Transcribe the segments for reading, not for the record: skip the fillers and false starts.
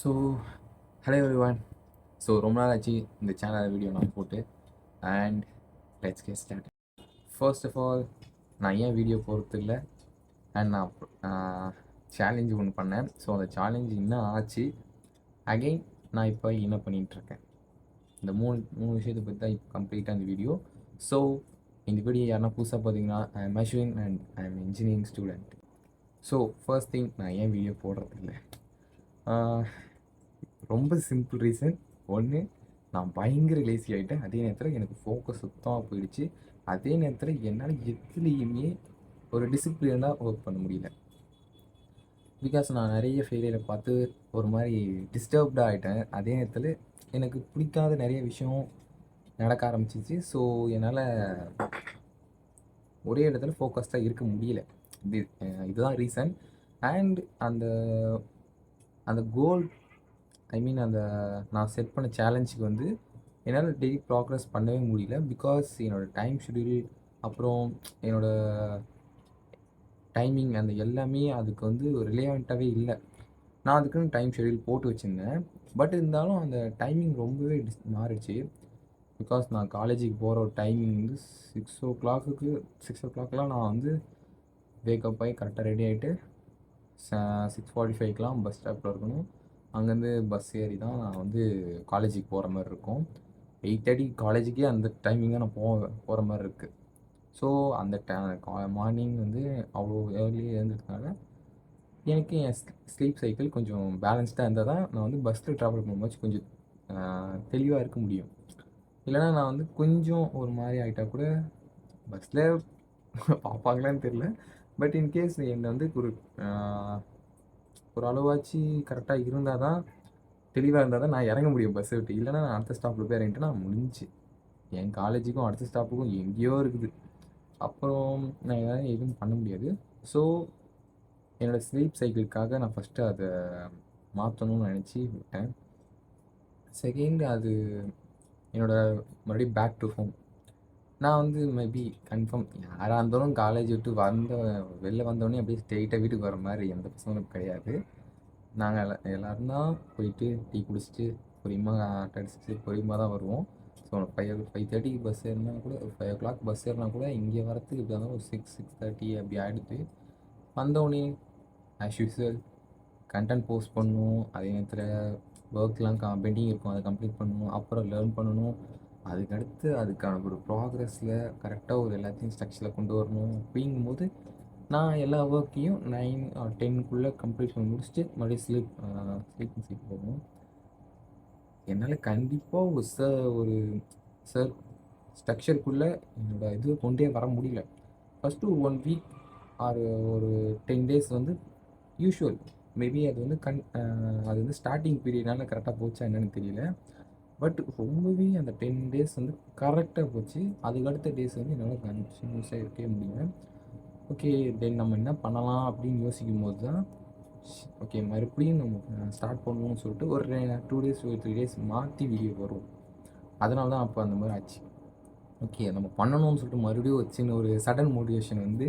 So hello everyone. So ரொம்ப நாள் ஆச்சு இந்த சேனல் வீடியோ நான் போட்டு. And let's get start. First of all, நான் ஏன் வீடியோ போகிறது இல்லை அண்ட் நான் சேலஞ்சு ஒன்று பண்ணேன். ஸோ அந்த சேலஞ்சு இன்னும் ஆச்சு. அகெயின் நான் இப்போ என்ன பண்ணிகிட்ருக்கேன், இந்த மூணு மூணு விஷயத்தை பற்றி தான் இப்போ கம்ப்ளீட்டாக இந்த வீடியோ. ஸோ இந்த வீடியோ யாருன்னா புதுசாக பார்த்தீங்கன்னா, I am Ashwin and I am engineering student. So first thing, நான் ஏன் வீடியோ போடுறதில்ல, ரொம்ப சிம்பிள் ரீசன். ஒன்று, நான் பயங்கர லேசி ஆகிட்டேன். அதே நேரத்தில் எனக்கு ஃபோக்கஸ் சுத்தமாக போயிடுச்சு. அதே நேரத்தில் என்னால் எதுலேயுமே ஒரு டிசிப்ளினாக ஒர்க் பண்ண முடியல. பிகாஸ் நான் நிறைய ஃபெயிலியரை பார்த்து ஒரு மாதிரி டிஸ்டர்ப்டாக ஆகிட்டேன். அதே நேரத்தில் எனக்கு பிடிக்காத நிறைய விஷயம் நடக்க ஆரம்பிச்சிச்சு. ஸோ என்னால் ஒரே இடத்துல ஃபோக்கஸ்டாக இருக்க முடியல. இதுதான் ரீசன். அண்ட் அந்த அந்த கோல், ஐ மீன் அந்த நான் செட் பண்ண சேலஞ்சுக்கு வந்து என்னால் டெய்லி ப்ராக்ரஸ் பண்ணவே முடியல. பிகாஸ் என்னோடய டைம் ஷெடியூல், அப்புறம் என்னோடய டைமிங், அந்த எல்லாமே அதுக்கு வந்து ரிலேவெண்ட்டாகவே இல்லை. நான் அதுக்குன்னு டைம் ஷெடியூல் போட்டு வச்சுருந்தேன். பட் இருந்தாலும் அந்த டைமிங் ரொம்பவே மாறிடுச்சு. பிகாஸ் நான் காலேஜுக்கு போகிற ஒரு டைமிங் வந்து 6 o'clock நான் வந்து வேக்கப் ஆகி கரெக்டாக ரெடி ஆகிட்டு 6:45 பஸ் ஸ்டாப்பில் இருக்கணும். அங்கேருந்து பஸ் ஏறி தான் நான் வந்து காலேஜுக்கு போகிற மாதிரி இருக்கும். 8:30 காலேஜுக்கே அந்த டைமிங் தான் நான் போகிற மாதிரி இருக்குது. ஸோ அந்த மார்னிங் வந்து அவ்வளோ ஏர்லி எழுந்ததுனால எனக்கு என் ஸ்லீப் சைக்கிள் கொஞ்சம் பேலன்ஸ்டாக இருந்தால் தான் நான் வந்து பஸ்ஸில் ட்ராவல் பண்ணும்போது கொஞ்சம் தெளிவாக இருக்க முடியும். இல்லைனா நான் வந்து கொஞ்சம் ஒரு மாதிரி ஆகிட்டா கூட பஸ்ஸில் பார்ப்பாங்களான்னு தெரில. பட் இன்கேஸ் என்னை வந்து ஒரு அளவாச்சு கரெக்டாக இருந்தால் தான், தெளிவாக இருந்தால் தான் நான் இறங்க முடியும் பஸ்ஸை விட்டு. இல்லைனா நான் அடுத்த ஸ்டாப்பில் போய் இறங்கிட்டேன்னா முடிஞ்சு. என் காலேஜுக்கும் அடுத்த ஸ்டாப்புக்கும் எங்கேயோ இருக்குது. அப்புறம் நான் எதுவும் பண்ண முடியாது. ஸோ என்னோடய ஸ்லீப் சைக்கிளுக்காக நான் ஃபஸ்ட்டு அதை மாற்றணும்னு நினச்சி விட்டேன். செகண்ட், அது என்னோடய மறுபடியும் பேக் டு ஹோம். நான் வந்து மேபி கன்ஃபார்ம் யாராக இருந்தாலும் காலேஜ் விட்டு வெளில வந்தோடனே அப்படியே ஸ்ட்ரெயிட்டாக வீட்டுக்கு வர மாதிரி எந்த பசங்களும் கிடையாது. நாங்கள் எல்லோரும் தான் போயிட்டு டீ குடிச்சிட்டு பொறுமையாக அடிச்சுட்டு பொறுமையாக தான் வருவோம். ஸோ 5:30 பஸ் ஏறினா கூட, 5 o'clock பஸ் ஏறினா கூட இங்கே வரத்துக்கு இப்படி இருந்தாலும் ஒரு 6:30 அப்படி ஆகிடுது. வந்தோடனே ஆஸ் யூஸ்வல் கண்டென்ட் போஸ்ட் பண்ணணும். அதே நேரத்தில் ஒர்க்லாம் பெண்டிங் இருக்கும், அதை கம்ப்ளீட் பண்ணணும். அப்புறம் லேர்ன் பண்ணணும். அதுக்கடுத்து அதுக்கான ஒரு ப்ராக்ரஸில் கரெக்டாக ஒரு எல்லாத்தையும் ஸ்ட்ரக்சரில் கொண்டு வரணும். அப்படிங்கும்போது நான் எல்லா ஒர்க்கையும் 9 or 10 கம்ப்ளீட் பண்ணி முடிச்சுட்டு மறுபடியும் ஸ்லீப் போகணும். என்னால் கண்டிப்பாக ஒரு சார் ஸ்ட்ரக்சருக்குள்ளே என்னோடய இது கொண்டே வர முடியல. ஃபஸ்ட்டு 1 வீக் ஆர் ஒரு 10 days வந்து யூஷுவல். மேபி அது வந்து அது வந்து ஸ்டார்டிங் பீரியட்னால கரெக்டாக போச்சா என்னென்னு தெரியல. பட் ரொம்பவே அந்த 10 days வந்து கரெக்டாக போச்சு. அதுக்கு அடுத்த டேஸ் வந்து என்னால் கன்டினியூஸாக இருக்கவே முடியல. ஓகே, தென் நம்ம என்ன பண்ணலாம் அப்படின்னு யோசிக்கும் போது தான், ஓகே மறுபடியும் நம்ம ஸ்டார்ட் பண்ணணும்னு சொல்லிட்டு ஒரு 2 days ஒரு 3 days மாற்றி வீடியோ வரும். அதனால தான் அப்போ அந்த மாதிரி ஆச்சு. ஓகே நம்ம பண்ணணும்னு சொல்லிட்டு மறுபடியும் ஒரு சின்ன ஒரு சடன் மோட்டிவேஷன் வந்து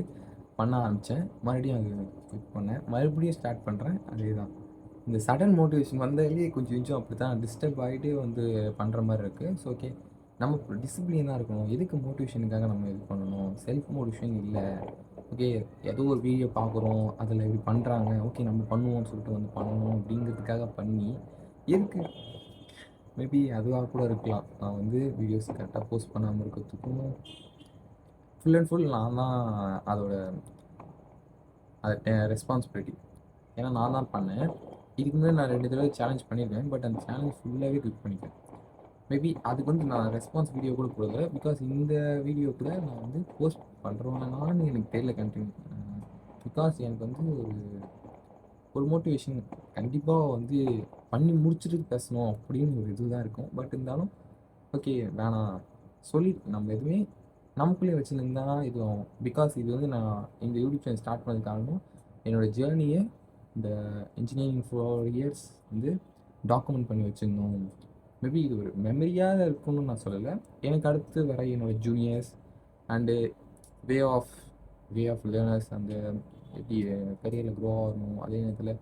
பண்ண ஆரம்பித்தேன். மறுபடியும் அது குவிட் பண்ணேன். மறுபடியும் ஸ்டார்ட் பண்ணுறேன். அதே தான், இந்த சடன் மோட்டிவேஷன் வந்தாலே கொஞ்சம் கொஞ்சம் அப்படி தான் டிஸ்டர்ப் ஆகிட்டு வந்து பண்ணுற மாதிரி இருக்குது. ஸோ ஓகே, நம்ம டிசிப்ளினாக இருக்கணும். எதுக்கு மோட்டிவேஷனுக்காக நம்ம இது பண்ணணும்? செல்ஃப் மோட்டிவேஷன் இல்லை. ஓகே, ஏதோ ஒரு வீடியோ பார்க்குறோம், அதில் இப்படி பண்ணுறாங்க, ஓகே நம்ம பண்ணுவோம்னு சொல்லிட்டு வந்து பண்ணணும் அப்படிங்கிறதுக்காக பண்ணி எதுக்கு? மேபி அதுவாக கூட இருக்கலாம். நான் வந்து வீடியோஸ் கரெக்டாக போஸ்ட் பண்ணாமல் இருக்கிறதுக்கும் ஃபுல் அண்ட் ஃபுல் நான் தான் அதை ரெஸ்பான்சிபிலிட்டி. ஏன்னா நான் தான் பண்ணேன். இதுக்கு முன்னாடி நான் 2 தடவை சேலஞ்ச் பண்ணியிருக்கேன். பட் அந்த சேலஞ்ச் ஃபுல்லாகவே கிளிக் பண்ணிட்டேன். மேபி அதுக்கு வந்து நான் ரெஸ்பான்ஸ் வீடியோ கூட கொடுக்கல. பிகாஸ் இந்த வீடியோ கூட நான் வந்து போஸ்ட் பண்ணுறோன்னான்னு எனக்கு தெரியல கண்டினியூ. பிகாஸ் எனக்கு வந்து ஒரு மோட்டிவேஷன் கண்டிப்பாக வந்து பண்ணி முடிச்சுட்டு பேசணும் அப்படின்னு ஒரு இது தான் இருக்கும். பட் இருந்தாலும் ஓகே வேணாம் சொல்லி நம்ம எதுவுமே நமக்குள்ளே வச்சுருந்தா இது ஆகும். பிகாஸ் இது வந்து நான் இந்த யூடியூப் சேனல் ஸ்டார்ட் பண்ணது காரணம் என்னோடய ஜேர்னியை இந்த இன்ஜினியரிங் 4 years வந்து டாக்குமெண்ட் பண்ணி வச்சுருந்தோம். மேபி இது ஒரு மெமரியாக இருக்கும்னு நான் சொல்லலை. எனக்கு அடுத்து வர என்னோடய juniors and way of learners அந்த எப்படி கரியரில் க்ரோ ஆகணும், அதே நேரத்தில்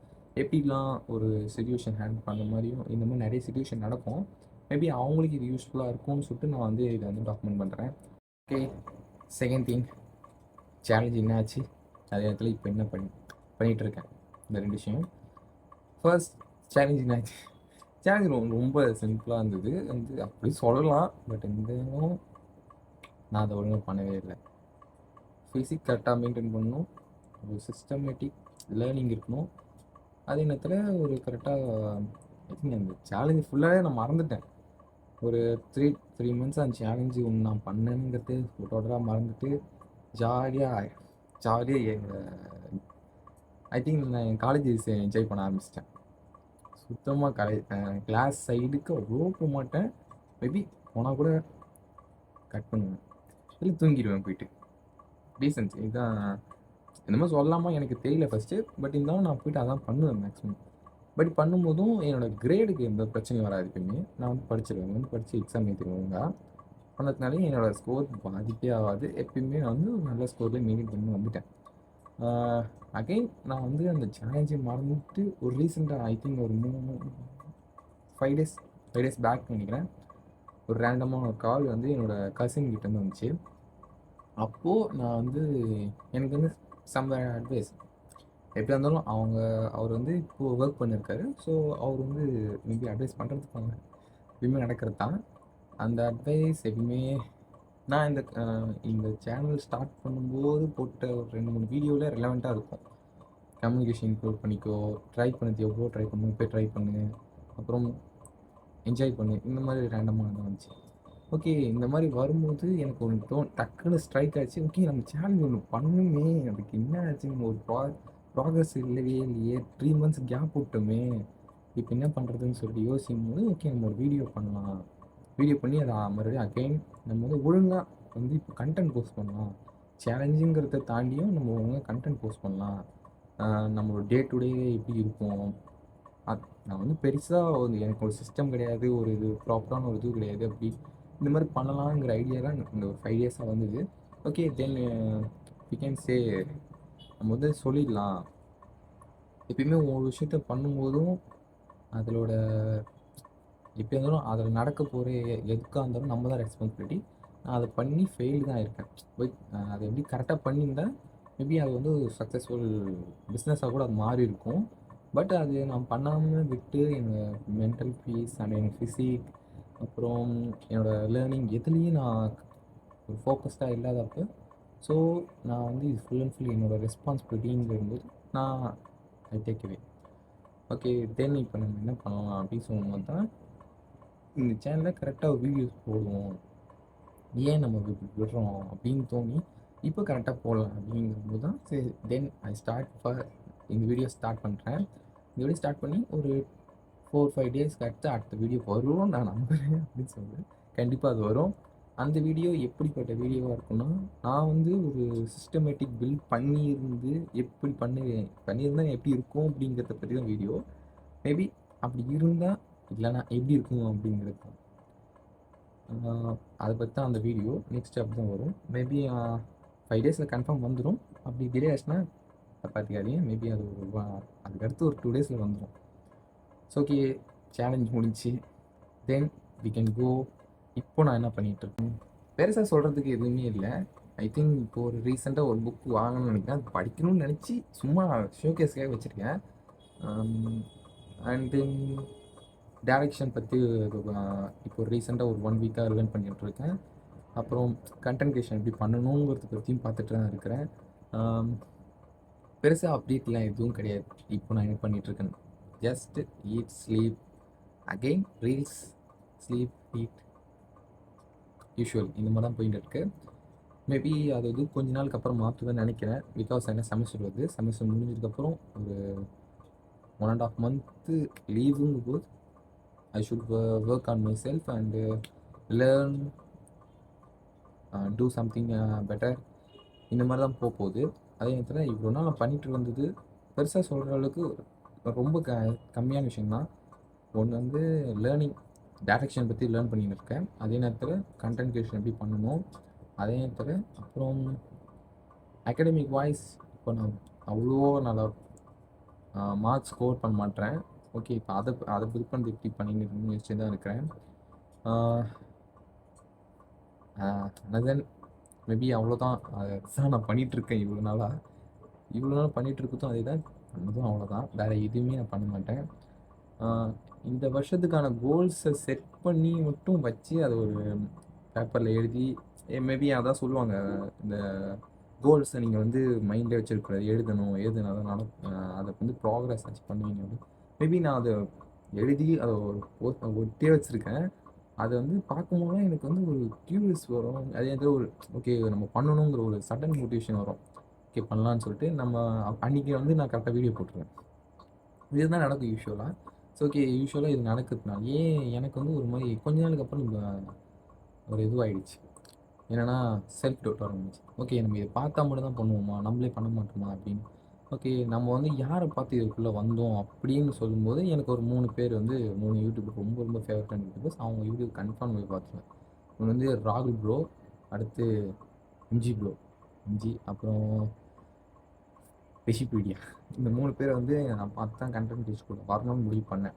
எப்படிலாம் ஒரு சிச்சுவேஷன் ஹேண்டில் பண்ண மாதிரியும் இந்த மாதிரி நிறைய சிச்சுவேஷன் நடக்கும். மேபி அவங்களுக்கு இது யூஸ்ஃபுல்லாக இருக்கும்னு சொல்லிட்டு நான் வந்து இதை வந்து டாக்குமெண்ட் பண்ணுறேன். ஓகே, செகண்ட் திங், சேலஞ்ச் என்ன ஆச்சு, அதே இடத்துல இப்போ என்ன பண்ணிகிட்ருக்கேன், இந்த 2 விஷயம். ஃபர்ஸ்ட் சேலஞ்ச் என்ன ஆச்சு, சேலஞ்ச் ரொம்ப சிம்பிளாக இருந்தது வந்து அப்படி சொல்லலாம். பட் இந்த நான் அதை ஒழுங்காக பண்ணவே இல்லை. ஃபிசிக் கரெக்டாக மெயின்டைன் பண்ணணும், ஒரு சிஸ்டமேட்டிக் லேர்னிங் இருக்கணும். அதே நேரத்தில் ஒரு கரெக்டாக ஐ திங்க் அந்த சேலஞ்சு ஃபுல்லாகவே நான் மறந்துட்டேன். ஒரு த்ரீ மந்த்ஸ் அந்த சேலஞ்சு ஒன்று நான் பண்ணேங்கிறது டோட்டலாக மறந்துட்டு ஜாலியாக எங்கள் ஐ திங்க் நான் என் காலேஜ் என்ஜாய் பண்ண ஆரம்பிச்சிட்டேன். சுத்தமாக கிளாஸ் சைடுக்கு அவ்வளோ போக மாட்டேன். மேபி போனால் கூட கட் பண்ணுவேன், இல்லை தூங்கிடுவேன் போயிட்டு. டீசன்ஸ் இதுதான். என்னமோ சொல்லலாமா எனக்கு தெரியல ஃபஸ்ட்டு. பட் இருந்தாலும் நான் போயிட்டு அதான் பண்ணுவேன் மேக்ஸிமம். பட் பண்ணும்போதும் என்னோடய கிரேடுக்கு எந்த பிரச்சனையும் வராது. எப்பயுமே நான் வந்து படிச்சிருவேன், படித்து எக்ஸாம் எழுதிடுவேங்க. பண்ணதுனாலே என்னோடய ஸ்கோர் பாதிப்பே ஆகாது. எப்பயுமே நான் வந்து ஒரு நல்ல ஸ்கோர்லேயே மெயின்டைன் பண்ணி வந்துட்டேன். அகைன் நான் வந்து அந்த சேலஞ்சை மறந்துட்டு ஒரு ரீசெண்டாக ஐ திங்க் ஒரு 5 டேஸ் பேக் நினைக்கிறேன், ஒரு ரேண்டமான ஒரு கால் வந்து என்னோடய கசின் கிட்டேருந்து வந்துச்சு. அப்போது நான் வந்து எனக்கு வந்து சம் அட்வைஸ், எப்படியா இருந்தாலும் அவர் வந்து இப்போது ஒர்க் பண்ணியிருக்காரு. ஸோ அவர் வந்து மேபி அட்வைஸ் பண்ணுறதுக்காங்க எப்பயுமே நடக்கிறது தான். அந்த அட்வைஸ் எப்பயுமே நான் இந்த சேனல் ஸ்டார்ட் பண்ணும்போது போட்ட ஒரு 2-3 வீடியோவில் ரெலவெண்ட்டாக இருக்கும். கம்யூனிகேஷன் இம்ப்ரூவ் பண்ணிக்கோ, ட்ரை பண்ணது எவ்வளோ ட்ரை பண்ணணும் போய் ட்ரை பண்ணு, அப்புறம் என்ஜாய் பண்ணு, இந்த மாதிரி ரேண்டமாக வந்துச்சு. ஓகே, இந்த மாதிரி வரும்போது எனக்கு ஒன்று டக்குன்னு ஸ்ட்ரைக் ஆச்சு. ஓகே, நம்ம சேலஞ்ச் ஒன்று பண்ணுமே, அதுக்கு என்ன ஆச்சு, நம்ம ஒரு ப்ராக்ரஸ் இல்லையே 3 மந்த்ஸ் கேப் விட்டோமே, இப்போ என்ன பண்ணுறதுன்னு சொல்லிட்டு யோசிக்கும் போது ஓகே நம்ம ஒரு வீடியோ பண்ணலாம். வீடியோ பண்ணி அதை மறுபடியும் அகைன் நம்ம வந்து ஒழுங்காக வந்து இப்போ கண்டென்ட் போஸ்ட் பண்ணலாம். சேலஞ்சுங்கிறத தாண்டியும் நம்ம ஒழுங்காக கண்டென்ட் போஸ்ட் பண்ணலாம். நம்மளோட டே டு டே எப்படி இருக்கும், நான் வந்து பெருசாக வந்து எனக்கு ஒரு சிஸ்டம் கிடையாது, ஒரு இது ப்ராப்பரான ஒரு இது கிடையாது. அப்படி இந்த மாதிரி பண்ணலாங்கிற ஐடியா தான் இந்த ஒரு 5 இயர்ஸாக வந்தது. Okay, then we can say நம்ம வந்து சொல்லிடலாம். எப்பயுமே ஒரு விஷயத்த பண்ணும்போதும் அதோட எப்படி இருந்தாலும் அதில் நடக்க போகிற எதுக்காக இருந்தாலும் நம்ம தான் ரெஸ்பான்சிபிலிட்டி. நான் அதை பண்ணி ஃபெயில் தான் இருக்கேன். அதை எப்படி கரெக்டாக பண்ணியிருந்தேன் மேபி அது வந்து ஒரு சக்ஸஸ்ஃபுல் பிஸ்னஸாக கூட அது மாறி இருக்கும். பட் அது நான் பண்ணாமல் விட்டு என்னோடய mental peace and N physique அப்புறம் என்னோடய லேர்னிங் எதுலேயும் நான் ஒரு ஃபோக்கஸ்டாக இல்லாதப்போ, ஸோ நான் வந்து இது ஃபுல் அண்ட் ஃபுல் என்னோடய ரெஸ்பான்சிபிலிட்டிங்கும்போது நான் ஐ டேக் அவே. ஓகே, தென் இப்போ நம்ம என்ன பண்ணலாம் அப்படின்னு சொல்லும்போது தான் இந்த சேனலில் கரெக்டாக வீடியோஸ் போடுவோம், ஏன் நம்ம விடுறோம் அப்படின்னு தோணி இப்போ கரெக்டாக போடலாம் அப்படிங்கும்போது தான் சரி தென் ஐ ஸ்டார்ட் இந்த வீடியோ ஸ்டார்ட் பண்ணுறேன். இந்த வீடியோ ஸ்டார்ட் பண்ணி ஒரு 4-5 டேஸ்க்கு அடுத்த வீடியோ வரும் நான் நம்புகிறேன் அப்படின்னு சொல்லுவேன். கண்டிப்பாக அது வரும். அந்த வீடியோ எப்படிப்பட்ட வீடியோவாக இருக்குன்னா, நான் வந்து ஒரு சிஸ்டமேட்டிக் பில்ட் பண்ணியிருந்து எப்படி பண்ணியிருந்தால் எப்படி இருக்கும் அப்படிங்கிறத பற்றி தான் வீடியோ. மேபி அப்படி இருந்தால் இல்லைனா எப்படி இருக்கும் அப்படிங்கிறது தான். அதை பற்றி தான் அந்த வீடியோ நெக்ஸ்ட் அப்படி தான் வரும். மேபி 5 டேஸில் கன்ஃபார்ம் வந்துடும். அப்படி டிலே ஆச்சுன்னா பார்த்துக்காதீங்க. மேபி அது அதுக்கடுத்து ஒரு 2 டேஸில் வந்துடும். ஸோ ஓகே, சேலஞ்ச் முடிஞ்சு தென் வி கேன் கோ. இப்போ நான் என்ன பண்ணிகிட்ருக்கேன், பெருசாக சொல்கிறதுக்கு எதுவுமே இல்லை. ஐ திங்க் இப்போ ஒரு ரீசெண்டாக ஒரு புக் வாங்கணும்னு நினைக்கிறேன். அது படிக்கணும்னு நினச்சி சும்மா ஷோகேஸ்க்காக வச்சுருக்கேன். அண்ட் தென் டேரெக்ஷன் பற்றி இப்போ ரீசெண்டாக ஒரு 1 வீக்காக லேர்ன் பண்ணிகிட்ருக்கேன். அப்புறம் கண்டென்ட் கிரியேஷன் எப்படி பண்ணணுங்கிறத பற்றியும் பார்த்துட்டு தான் இருக்கிறேன். பெருசாக அப்டேட்லாம் எதுவும் கிடையாது. இப்போ நான் என்ன பண்ணிகிட்ருக்கேன், just eat, sleep, again reels, sleep, eat, usual இந்த மாதிரி தான் போயிட்டு இருக்கு. மேபி அது வந்து கொஞ்ச நாளுக்கு அப்புறம் மாற்றுவேன்னு நினைக்கிறேன். பிகாஸ் என்ன செமஸ்டர் வருது. செமஸ்டர் முடிஞ்சதுக்கப்புறம் ஒரு 1.5 மந்த்து லீவுங்கும்போது I should work on myself and learn, do something better. இந்த மாதிரி தான் போகுது. அதே நேரத்தில் இவ்வளோ நாள் நான் பண்ணிட்டு வந்தது பெருசாக சொல்கிற அளவுக்கு ரொம்ப கம்மியான விஷயந்தான். ஒன்று வந்து லேர்னிங் டேரெக்ஷன் பற்றி லேர்ன் பண்ணின்னு இருக்கேன். அதே நேரத்தில் கண்டென்ட் கிரியேஷன் எப்படி பண்ணணும், அதே நேரத்தில் அப்புறம் அகாடமிக் வாய்ஸ் இப்போ நான் அவ்வளோ நல்லா மார்க்ஸ் ஸ்கோர் பண்ண மாட்டேன். ஓகே, இப்போ அதை பில்ட் பண்ணி எப்படி பண்ணின்னு யோசிச்சு தான் இருக்கிறேன். அனதன் மேபி அவ்வளோதான். அதுதான் நான் பண்ணிகிட்ருக்கேன் இவ்வளோ நாளாக. இவ்வளோ நாள் பண்ணிகிட்ருக்கதும் அதே தான், பண்ணதும் அவ்வளோதான். வேறு எதுவுமே நான் பண்ண மாட்டேன். இந்த வருஷத்துக்கான கோல்ஸை செட் பண்ணி மட்டும் வச்சு அதை ஒரு பேப்பரில் எழுதி மேபி அதான் சொல்லுவாங்க, இந்த கோல்ஸை நீங்கள் வந்து மைண்டில் வச்சுருக்கூடாது, எழுதுனா தான் அதை வந்து ப்ராக்ரஸ் ஆச்சு பண்ணுவீங்க அப்படின்னு. மேபி நான் அதை எழுதி அதை ஒட்டியே வச்சுருக்கேன். அதை வந்து பார்க்கும்போது எனக்கு வந்து ஒரு க்யூரியஸ் வரும். அதே ஏதோ ஒரு ஓகே நம்ம பண்ணணுங்கிற ஒரு சடன் மோட்டிவேஷன் வரும். ஓகே பண்ணலான்னு சொல்லிட்டு நம்ம அன்றைக்கி வந்து நான் கரெக்டாக வீடியோ போட்டுருவேன். இதுதான் நடக்கும் யூஷுவலாக. ஸோ ஓகே, யூஷுவலாக இது நடக்கிறதுனாலயே எனக்கு வந்து ஒரு மாதிரி கொஞ்ச நாளுக்கு அப்புறம் ஒரு இதுவாகிடுச்சு. என்னென்னா செல்ஃப் டவுட் ஆரம்பிச்சு. ஓகே நம்ம இதை பார்த்தா மட்டும் தான் பண்ணுவோமா, நம்மளே பண்ண மாட்டோமா அப்படின்னு. ஓகே நம்ம வந்து யாரை பார்த்து இதுக்குள்ளே வந்தோம் அப்படின்னு சொல்லும்போது எனக்கு ஒரு 3 பேர் வந்து 3 யூடியூபர் ரொம்ப ரொம்ப ஃபேவரட்டான யூடியூபர்ஸ். அவங்க யூடியூப் கன்ஃபார்ம் போய் பார்த்துருவேன். ஒன்று வந்து ராகுல் ப்ரோ, அடுத்து எம்ஜி ப்ரோ, அப்புறம் ரெசிபீடியா. இந்த 3 பேரை வந்து நான் பார்த்து தான் கண்டென்ட் கிரியேட் கூட வரணும்னு முடிவு பண்ணேன்.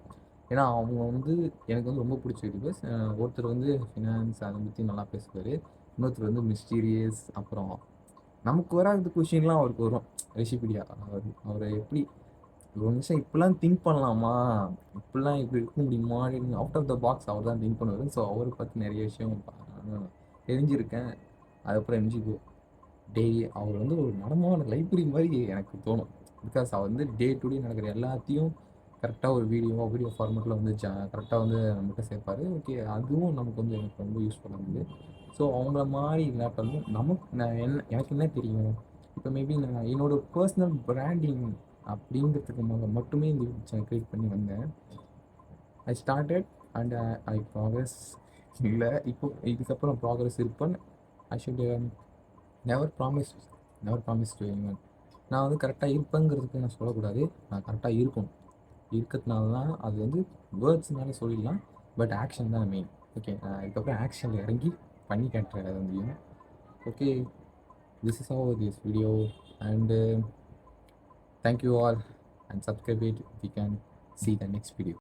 ஏன்னா அவங்க வந்து எனக்கு வந்து ரொம்ப பிடிச்ச யூடியூபர்ஸ். ஒருத்தர் வந்து ஃபினான்ஸ் அதை பற்றி நல்லா பேசுவார். இன்னொருத்தர் வந்து மிஸ்டீரியஸ். அப்புறம் நமக்கு வராத கொஷின்லாம் அவருக்கு வரும். ரெசிபீடியா அவர் எப்படி ஒரு நிமிஷம் இப்படிலாம் திங்க் பண்ணலாமா, இப்படிலாம் இப்படி இருக்க முடியுமா அப்படின்னு அவுட் ஆஃப் த பாக்ஸ் அவர் தான் திங்க் பண்ணுவார். ஸோ அவரை பற்றி நிறைய விஷயம் தெரிஞ்சிருக்கேன். அதுக்கப்புறம் எம்ஜி ப்ரோ டெய்லி அவர் வந்து ஒரு நடமான லைப்ரரி மாதிரி எனக்கு தோணும். பிகாஸ் அவர் வந்து டே டு டே நடக்கிற எல்லாத்தையும் கரெக்டாக ஒரு வீடியோ ஃபார்மேட்டில் வந்து கரெக்டாக வந்து நம்மகிட்ட சேர்ப்பார். ஓகே அதுவும் நமக்கு வந்து எனக்கு ரொம்ப யூஸ்ஃபுல்லாக இருந்தது. ஸோ அவங்கள மாதிரி இல்லாட்டாலும் எனக்கு என்ன தெரியும், இப்போ மேபி நான் என்னோடய பர்சனல் பிராண்டிங் அப்படிங்கிறதுக்கு மட்டுமே இந்த யூடியூப் சேனல் க்ரியேட் பண்ணி வந்தேன். I started and I progress இல்லை. இப்போ இதுக்கப்புறம் ப்ராக்ரஸ் இருப்பேன். I should never promise to anyone. நான் வந்து கரெக்டாக இருப்பேங்கிறதுக்கு நான் சொல்லக்கூடாது. நான் கரெக்டாக இருக்கணும். இருக்கிறதுனால தான் அது வந்து வேர்ட்ஸ்னால சொல்லிடலாம். பட் ஆக்ஷன் தான் மெயின். ஓகே இதுக்கப்புறம் ஆக்ஷனில் இறங்கி பண்ணி காட்டுறேன் அது வந்து. Okay this is all this video and thank you all and subscribe it. We can see the next video.